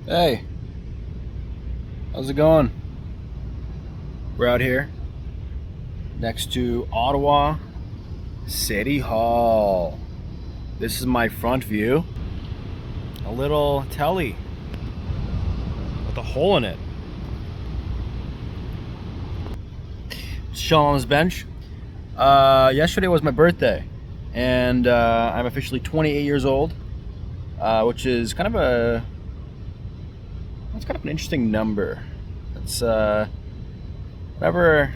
Hey, how's it going? We're out here next to Ottawa City Hall. This is my front view. A little telly with a hole in it. Just chilling on this bench. Yesterday was my birthday, and I'm officially 28 years old, which is it's kind of an interesting number. It's whenever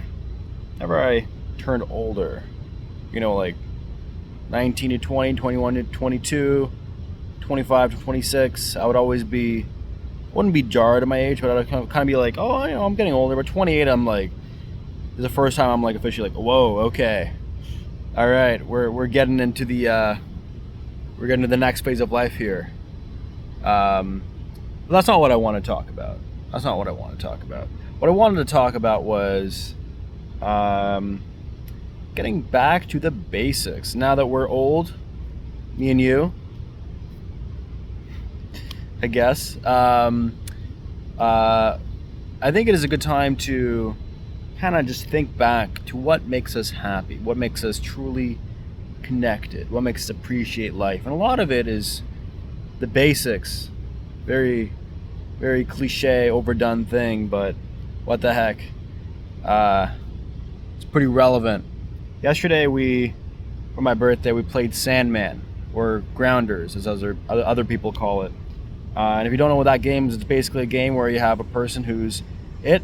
I turned older, like 19 to 20, 21 to 22, 25 to 26, I would always wouldn't be jarred at my age, but I'd kind of be like, oh, I'm getting older. But 28, I'm like, this is the first time I'm like officially like, whoa, okay, all right, we're getting into the next phase of life here. But that's not what I want to talk about. That's not what I want to talk about. What I wanted to talk about was um, getting back to the basics. Now that we're old, me and you, I guess. I think it is a good time to kind of just think back to what makes us happy, what makes us truly connected, what makes us appreciate life. And a lot of it is the basics. Very, very cliche, overdone thing, but what the heck? Uh, it's pretty relevant. Yesterday, for my birthday, we played Sandman, or Grounders, as other people call it. And if you don't know what that game is, it's basically a game where you have a person who's it,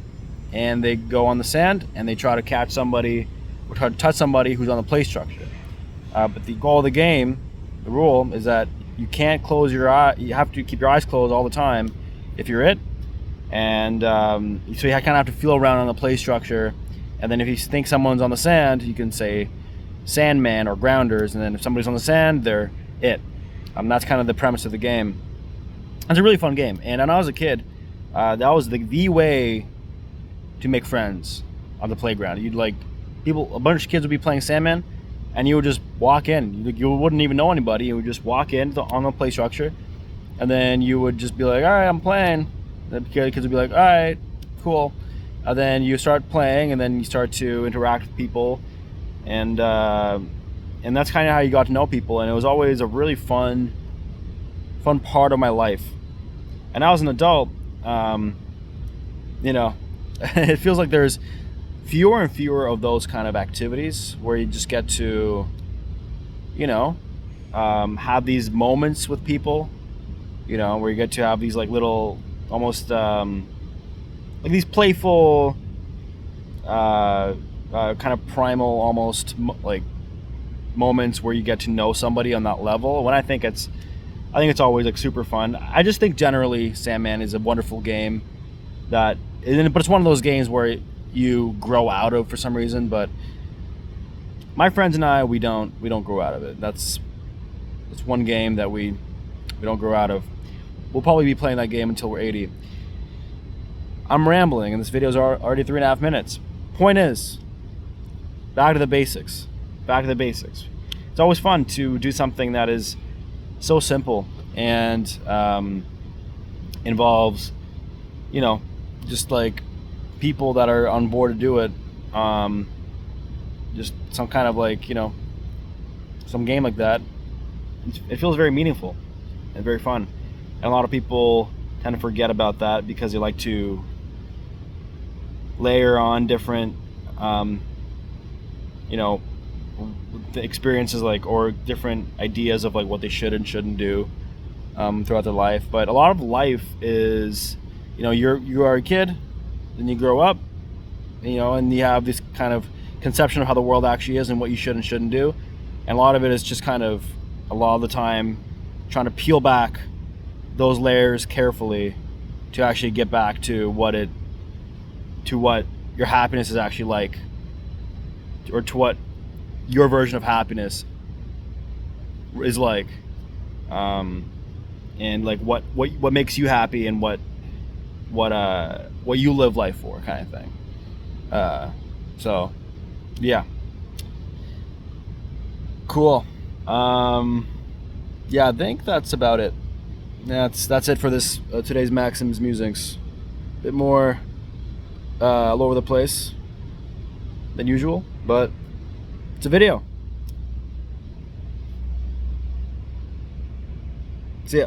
and they go on the sand and they try to catch somebody or try to touch somebody who's on the play structure. But the goal of the game, the rule, is that you can't close your eye. You have to keep your eyes closed all the time if you're it. And so you kind of have to feel around on the play structure. And then if you think someone's on the sand, you can say Sandman or Grounders. And then if somebody's on the sand, they're it. That's kind of the premise of the game. It's a really fun game. And when I was a kid, that was the way to make friends on the playground. A bunch of kids would be playing Sandman, and you would just walk in. You wouldn't even know anybody. You would just walk in on the play structure, and then you would just be like, all right, I'm playing. The kids would be like, all right, cool. And then you start playing, and then you start to interact with people, and that's kind of how you got to know people. And it was always a really fun part of my life. And now as an adult, it feels like there's fewer and fewer of those kind of activities where you just get to, have these moments with people, where you get to have these like little, almost like these playful, kind of primal, almost like moments where you get to know somebody on that level. I think it's always like super fun. I just think generally Sandman is a wonderful game but it's one of those games where you grow out of for some reason. But my friends and I, we don't grow out of it. It's one game that we don't grow out of. We'll probably be playing that game until we're 80. I'm rambling, and this video is already 3.5 minutes. Point is, back to the basics. Back to the basics. It's always fun to do something that is so simple and involves, just like people that are on board to do it. Just some kind of like, some game like that. It feels very meaningful and very fun. And a lot of people tend to forget about that because they like to layer on different, the experiences or different ideas of like what they should and shouldn't do throughout their life. But a lot of life is, you are a kid, then you grow up, and you have this kind of conception of how the world actually is and what you should and shouldn't do. And a lot of it is just kind of, a lot of the time, trying to peel back those layers carefully to actually get back to what your happiness is actually like, or to what your version of happiness is like, and like what makes you happy and what you live life for, kind of thing. So yeah, cool. Yeah, I think that's about it. that's it for this today's Maxim's Musings. A bit more all over the place than usual, but it's a video. See ya.